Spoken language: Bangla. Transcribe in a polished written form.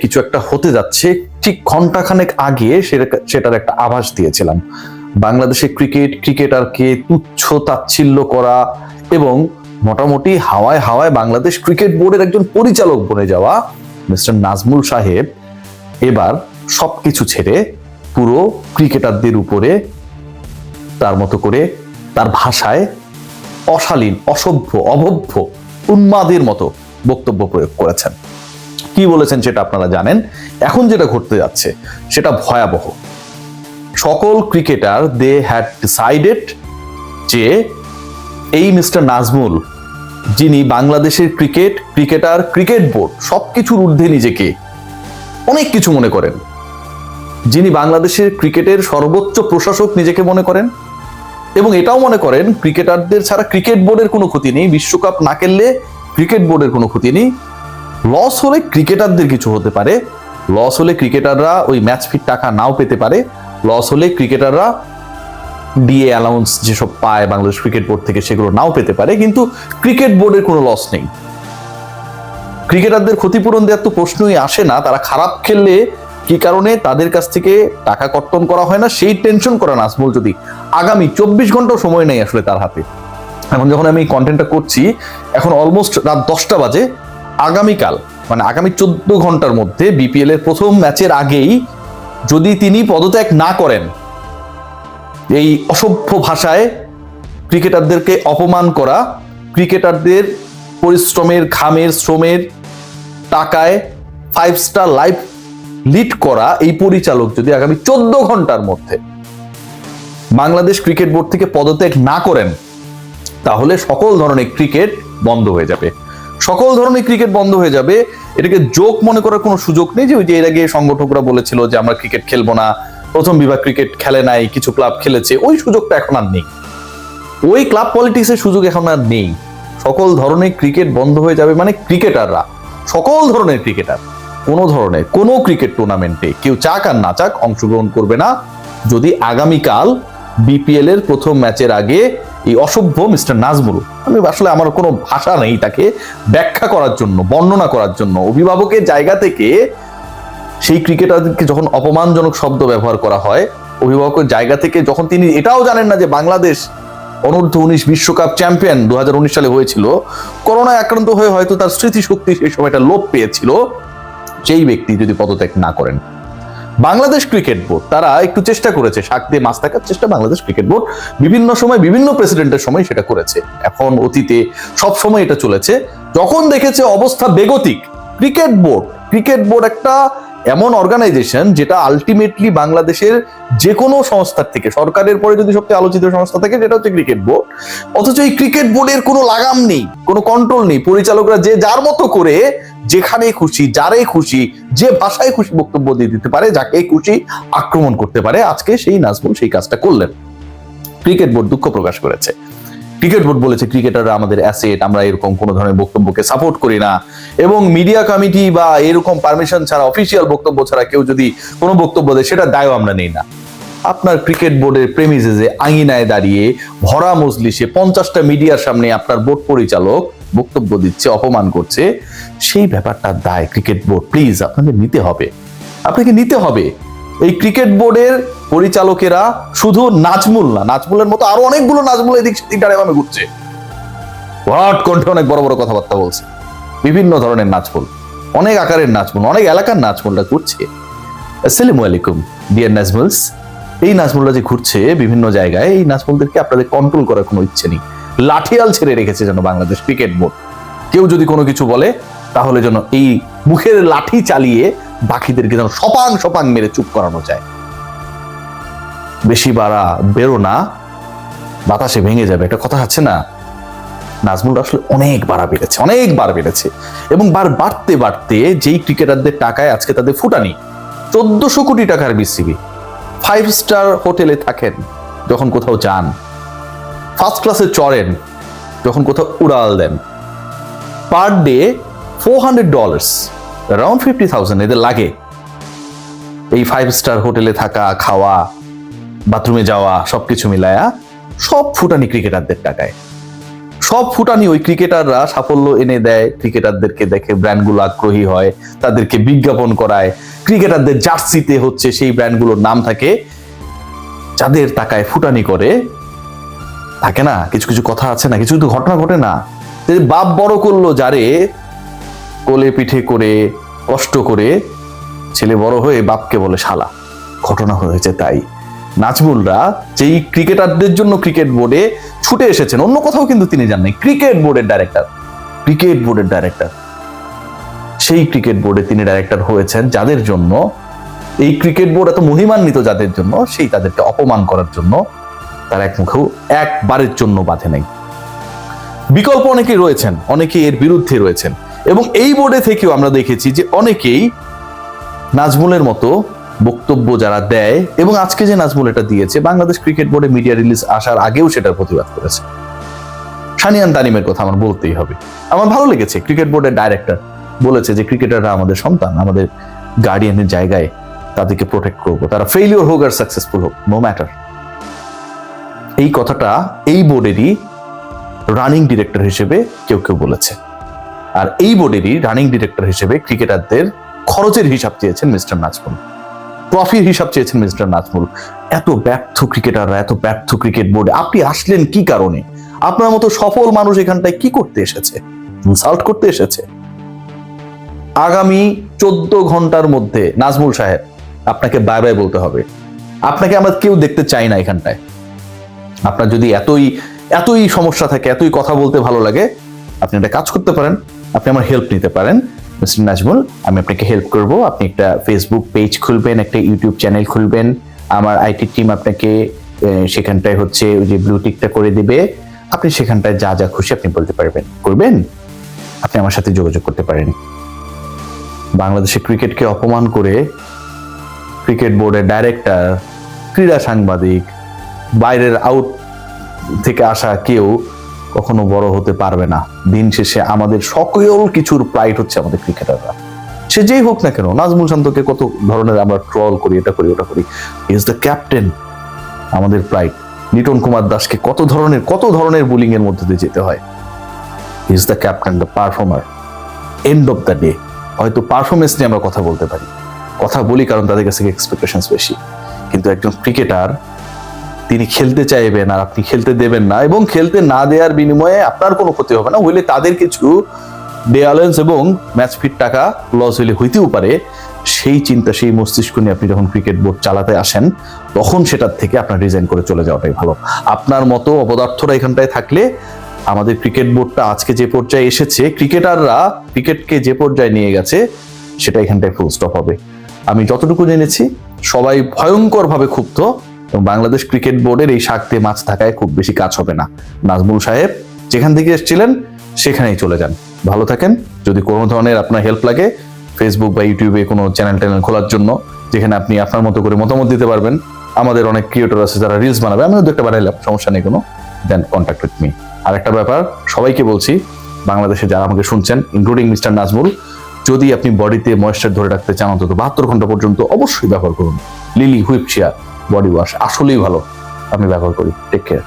কিছু একটা হতে যাচ্ছে ঠিক ঘন্টাখানেক আগে সেটার একটা আভাস দিয়েছিলাম। বাংলাদেশের ক্রিকেটারকে তুচ্ছ তাচ্ছিল্য করা এবং মোটামুটি হাওয়ায় হাওয়ায় বাংলাদেশ ক্রিকেট বোর্ডের একজন পরিচালক বনে যাওয়া মিস্টার নাজমুল সাহেব এবার সবকিছু ছেড়ে পুরো ক্রিকেটারদের উপরে তার মতো করে তার ভাষায় অশালীন, অসভ্য, অভব্য, উন্মাদের মতো বক্তব্য প্রয়োগ করেছেন। কি বলেছেন সেটা আপনারা জানেন। এখন যেটা ঘটতে যাচ্ছে সেটা ভয়াবহ। সকল ক্রিকেটার দে হ্যাড ডিসাইডেড যে এই মিস্টার নাজমুল, যিনি বাংলাদেশের ক্রিকেটার, ক্রিকেট বোর্ড সবকিছুর ঊর্ধ্বে নিজেকে অনেক কিছু মনে করেন, যিনি বাংলাদেশের ক্রিকেটের সর্বোচ্চ প্রশাসক নিজেকে মনে করেন এবং এটাও মনে করেন ক্রিকেটারদের ছাড়া ক্রিকেট বোর্ডের কোনো ক্ষতি নেই, বিশ্বকাপ না খেললে ক্রিকেট বোর্ডের কোনো ক্ষতি নেই, লস হলে ক্রিকেটারদের কিছু হতে পারে, লস হলে ক্রিকেটাররা ওই ম্যাচ ফির টাকা নাও পেতে পারে, লস হলে ক্রিকেটাররা ডিএ অ্যালাউন্স যেসব পায় বাংলাদেশ ক্রিকেট বোর্ড থেকে সেগুলো নাও পেতে পারে, কিন্তু ক্রিকেট বোর্ডের কোনো লস নেই। ক্রিকেটারদের ক্ষতিপূরণ দেওয়ার তো প্রশ্নই আসে না। তারা খারাপ খেললে কি কারণে তাদের কাছ থেকে টাকা কর্তন করা হয় না সেই টেনশন করা নাজমুল যদি আগামী 24 ঘন্টাও সময় নেই আসলে তার হাতে। এখন যখন আমি কন্টেন্টটা করছি এখন অলমোস্ট রাত 10টা বাজে। আগামীকাল মানে আগামী 14 ঘন্টার মধ্যে বিপিএল এর প্রথম ম্যাচের আগেই যদি তিনি পদত্যাগ না করেন, এই অসভ্য ভাষায় ক্রিকেটারদেরকে অপমান করা, ক্রিকেটারদের পরিশ্রমের, ঘামের, শ্রমের টাকায় 5 স্টার লাইফ লিড করা এই পরিচালক যদি আগামী 14 ঘন্টার মধ্যে বাংলাদেশ ক্রিকেট বোর্ড থেকে পদত্যাগ না করেন, তাহলে সকল ধরনের ক্রিকেট বন্ধ হয়ে যাবে। সকল ধরনের ক্রিকেট বন্ধ হয়ে যাবে। এটাকে জোক মনে করার কোনো সুযোগ নেই যে ওই যে এর আগে সংগঠকরা বলেছিল যে আমরা ক্রিকেট খেলবো না, প্রথম বিভাগ ক্রিকেট খেলে নাই, কিছু ক্লাব খেলেছে, ওই সুযোগটা এখন আর নেই। ওই ক্লাব পলিটিক্সের সুযোগ এখন আর নেই। সকল ধরনের ক্রিকেট বন্ধ হয়ে যাবে, মানে ক্রিকেটাররা, সকল ধরনের ক্রিকেটার কোনো ধরনের কোনো ক্রিকেট টুর্নামেন্টে কেউ চাক আর না চাক অংশগ্রহণ করবে না যদি আগামীকাল বিপিএল এর প্রথম ম্যাচের আগে এই অসভ্য মিস্টার নাজমুল, আমি আসলে আমার কোনো ভাষা নেই তাকে ব্যাখ্যা করার জন্য, বর্ণনা করার জন্য, অভিভাবকের জায়গা থেকে সেই ক্রিকেটারকে যখন অপমানজনক শব্দ ব্যবহার করা হয়, অভিভাবকের জায়গা থেকে যখন তিনি এটাও জানেন না যে বাংলাদেশ অনূর্ধ্ব 19 বিশ্বকাপ চ্যাম্পিয়ন 2019 সালে হয়েছিল, করোনায় আক্রান্ত হয়ে হয়তো তার স্মৃতিশক্তি সেই সময়টা লোপ পেয়েছিল, সেই ব্যক্তি যদি পদত্যাগ না করেন। বাংলাদেশ ক্রিকেট বোর্ড তারা একটু চেষ্টা করেছে, শাক দিয়ে মাছ থাকার চেষ্টা বাংলাদেশ ক্রিকেট বোর্ড বিভিন্ন সময় বিভিন্ন প্রেসিডেন্টের সময় সেটা করেছে, এখন অতীতে সব সময় এটা চলেছে। যখন দেখেছে অবস্থা বেগতিক, ক্রিকেট বোর্ড একটা এমন অর্গানাইজেশন যেটা আলটিমেটলি বাংলাদেশের যে কোনো সংস্থার থেকে, সরকারের পরে যদি সবচেয়ে আলোচিত সংস্থা থাকে সেটা হচ্ছে ক্রিকেট বোর্ড, অথচ এই ক্রিকেট বোর্ডের কোনো লাগাম নেই, কোনো কন্ট্রোল নেই। পরিচালকরা যে যার মতো করে যেখানে খুশি, যারে খুশি, যে ভাষায় খুশি বক্তব্য দিয়ে দিতে পারে, যাকে খুশি আক্রমণ করতে পারে। আজকে সেই নাজমুল সেই কাজটা করলেন। ক্রিকেট বোর্ড দুঃখ প্রকাশ করেছে। ক্রিকেট বোর্ড বলেছে ক্রিকেটাররা আমাদের অ্যাসেট, আমরা এরকম কোনো ধরনের বক্তব্যকে সাপোর্ট করি না, এবং মিডিয়া কমিটি বা এরকম পারমিশন ছাড়া, অফিসিয়াল বক্তব্য ছাড়া কেউ যদি কোনো বক্তব্য দেয় সেটা দায়ও আমরা নেই না। আপনার ক্রিকেট বোর্ডের প্রেমিসেসে আঙিনায় দাঁড়িয়ে ভরা মজলিসে 50টা মিডিয়ার সামনে আপনার বোর্ড পরিচালক বক্তব্য দিচ্ছে, অপমান করছে, সেই ব্যাপারটার দায় ক্রিকেট বোর্ড প্লিজ আপনাকে নিতে হবে। এই ক্রিকেট বোর্ডের পরিচালকেরা শুধু নাজমুল না, নাজমুলের মতো আরো অনেকগুলো নাজমুল এদিক সেদিক ডানে ঘুরছে, ভরাট কণ্ঠে অনেক বড় বড় কথাবার্তা বলছে, বিভিন্ন ধরনের নাজমুল, অনেক আকারের নাজমুল, অনেক এলাকার নাজমুলরা ঘুরছে। আসসালামু আলাইকুম ডিয়ার নাজমুলস। এই নাজমুলরা যে ঘুরছে বিভিন্ন জায়গায়, এই নাজমুলদেরকে আপনাদের কন্ট্রোল করার কোনো ইচ্ছে নেই। লাঠিয়াল ছেড়ে রেখেছে যেন বাংলাদেশ ক্রিকেট বোর্ড। কেউ যদি কোনো কিছু বলে তাহলে যেন এই মুখের লাঠি চালিয়ে বাকিদেরকে যেন সপাং মেরে চুপ করানো যায়। বেশি বাড়া বেরো না, বাতাসে ভেঙে যাবে, একটা কথা আছে না। নাজমুল আসলে অনেকবার বেড়েছে এবং বাড়তে যেই ক্রিকেটারদের টাকায় আজকে তাদের ফুটানি, 1400 কোটি টাকার বিসিবি, 5 স্টার হোটেলে থাকেন যখন কোথাও যান, ফার্স্ট ক্লাসে চড়েন যখন কোথাও উড়াল দেন, পার ডে $400, অ্যারাউন্ড 50,000 এদের লাগে এই 5 স্টার হোটেলে থাকা, খাওয়া, বাথরুমে যাওয়া, সবকিছু মিলায়া সব ফুটানি ক্রিকেটারদের টাকায়। সব ফুটানি ওই ক্রিকেটাররা সাফল্য এনে দেয়, ক্রিকেটারদেরকে দেখে ব্র্যান্ডগুলো আগ্রহী হয়, তাদেরকে বিজ্ঞাপন করায়, ক্রিকেটারদের জার্সিতে হচ্ছে সেই ব্র্যান্ডগুলোর নাম থাকে। যাদের টাকায় ফুটানি করে থাকে না, কিছু কিছু কথা আছে না, কিছু কিছু ঘটনা ঘটে না। বাপ বড় করলো যারে, কোলে পিঠে করে কষ্ট করে ছেলে বড় হয়ে বাপকে বলে শালা, ঘটনা হয়েছে তাই। নাজমুলরা যেই ক্রিকেটারদের জন্য ক্রিকেট বোর্ডে ছুটে এসেছেন, অন্য কোথাও কিন্তু তিনি যান নাই, ক্রিকেট বোর্ডের ডাইরেক্টর, ক্রিকেট বোর্ডের ডাইরেক্টর, সেই ক্রিকেট বোর্ডে তিনি ডাইরেক্টর হয়েছেন যাদের জন্য এই ক্রিকেট বোর্ড এত মহিমান্বিত, যাদের জন্য সেই তাদেরকে অপমান করার জন্য তার এক মুখেও একবারের জন্য বাধে নাই। বিকল্প অনেকেই রয়েছেন, অনেকেই এর বিরুদ্ধে রয়েছেন, এবং এই বোর্ডে থেকেও আমরা দেখেছি যে অনেকেই নাজমুলের মতো বক্তব্য যারা দেয়, এবং আজকে যে নাজমুল এটা দিয়েছে, বাংলাদেশ ক্রিকেট বোর্ডে মিডিয়া রিলিজ আসার আগেও সেটার প্রতিবাদ করেছে। সানিয়ান তানিমের কথা আমার বলতেই হবে, আমার ভালো লেগেছে। ক্রিকেট বোর্ডের ডাইরেক্টর বলেছে যে ক্রিকেটাররা আমাদের সন্তান, আমাদের গার্ডিয়ানের জায়গায় তাদেরকে প্রোটেক্ট করবো, তারা ফেইলিওর হোক আর সাকসেসফুল হোক, নো ম্যাটার। এই কথাটা এই বোর্ডেরই রানিং ডিরেক্টর হিসেবে কেউ কেউ বলেছে, আর এই বোর্ডেরই রানিং ডিরেক্টর হিসেবে ক্রিকেটারদের খরচের হিসাব চেয়েছেন মিস্টার নাজমুল, ট্রফির হিসাব চেয়েছেন মিস্টার নাজমুল। এত ব্যর্থ ক্রিকেটাররা, এত ব্যর্থ ক্রিকেট বোর্ডে আপনি আসলেন কি কারণে? আপনার মতো সফল মানুষ এখানটায় কি করতে এসেছে? ইনসাল্ট করতে এসেছে? আগামী 14 ঘন্টার মধ্যে নাজমুল সাহেব আপনাকে বাই বাই বলতে হবে। আপনাকে আমরা কেউ দেখতে চাই না এখানটায়। আপনার যদি এতই সমস্যা থাকে, এতই কথা বলতে ভালো লাগে, আপনি একটা কাজ করতে পারেন, আপনি আমার হেল্প নিতে পারেন। মিস্টার নাজমুল, আমি আপনাকে হেল্প করব। আপনি একটা ফেসবুক পেজ খুলবেন, একটা ইউটিউব চ্যানেল খুলবেন, আমার আইটি টিম আপনাকে সেখানটায় হচ্ছে ওই যে ব্লু টিকটা করে দিবে। আপনি সেখানটায় যা যা খুশি আপনি বলতে পারবেন, করবেন। আপনি আমার সাথে যোগাযোগ করতে পারেন। বাংলাদেশের ক্রিকেটকে অপমান করে ক্রিকেট বোর্ডের ডাইরেক্টর, ক্রীড়া সাংবাদিক, বাইরের আউট থেকে আসা কেউ কখনো বড় হতে পারবে না। দিন শেষে আমাদের সকল কিছুর প্রাইড হচ্ছে আমাদের ক্রিকেটাররা, সে যেই হোক না কেন। নাজমুল শান্তকে কত ধরনের আমরা ট্রল করি, এটা করি ওটা করি, ইজ দ্য ক্যাপ্টেন, আমাদের প্রাইড। লিটন কুমার দাসকে কত ধরনের বুলিং এর মধ্যে দিয়ে যেতে হয়, is the captain, the performer. End of the day হয়তো পারফরমেন্স নিয়ে আমরা কথা বলতে পারি, কথা বলি কারণ তাদের কাছে এক্সপেকটেশনস বেশি, কিন্তু একজন ক্রিকেটার তিনি খেলতে চাইবেন আর আপনি খেলতে দেবেন না, এবং খেলতে না দেওয়ার বিনিময়ে আপনার কোনো ক্ষতি হবে না, হইলে তাদের কিছু ডে অ্যালাউন্স এবং ম্যাচ ফিট টাকা লস হইলে হইতেও পারে। সেই চিন্তা, সেই মস্তিষ্ক নিয়ে আপনি যখন ক্রিকেট বোর্ড চালাতে আসেন, তখন সেটার থেকে আপনার রিজাইন করে চলে যাওয়াটাই ভালো। আপনার মতো অপদার্থরা এখানটায় থাকলে আমাদের ক্রিকেট বোর্ডটা আজকে যে পর্যায়ে এসেছে, ক্রিকেটাররা ক্রিকেটকে যে পর্যায়ে নিয়ে গেছে, সেটা এখানটায় ফুল স্টপ হবে। আমি যতটুকু জেনেছি সবাই ভয়ঙ্করভাবে ক্ষুব্ধ, এবং বাংলাদেশ ক্রিকেট বোর্ডের এই শাক দিয়ে মাছ থাকায় খুব বেশি কাজ হবে না। নাজমুল সাহেব যেখান থেকে এসেছিলেন সেখানেই চলে যান, ভালো থাকেন। যদি কোনো ধরনের আপনার হেল্প লাগে, ফেসবুক বা ইউটিউবে কোনো চ্যানেল খোলার জন্য, যেখানে আপনি আপনার মতো করে মতামত দিতে পারবেন। আমাদের অনেক ক্রিয়েটর আছে যারা রিলস বানাবে, আমিও একটা বানাইলাম, সমস্যা নেই কোনো, দেন কন্ট্যাক্ট উইথ মি। আর একটা ব্যাপার সবাইকে বলছি, বাংলাদেশে যারা আমাকে শুনছেন, ইনক্লুডিং মিস্টার নাজমুল, যদি আপনি বডিতে ময়েশ্চার ধরে রাখতে চান অন্তত 72 ঘন্টা পর্যন্ত, অবশ্যই ব্যবহার করুন lily whip shea body wash, আসলেই ভালো, আমি ব্যবহার করি। Take care.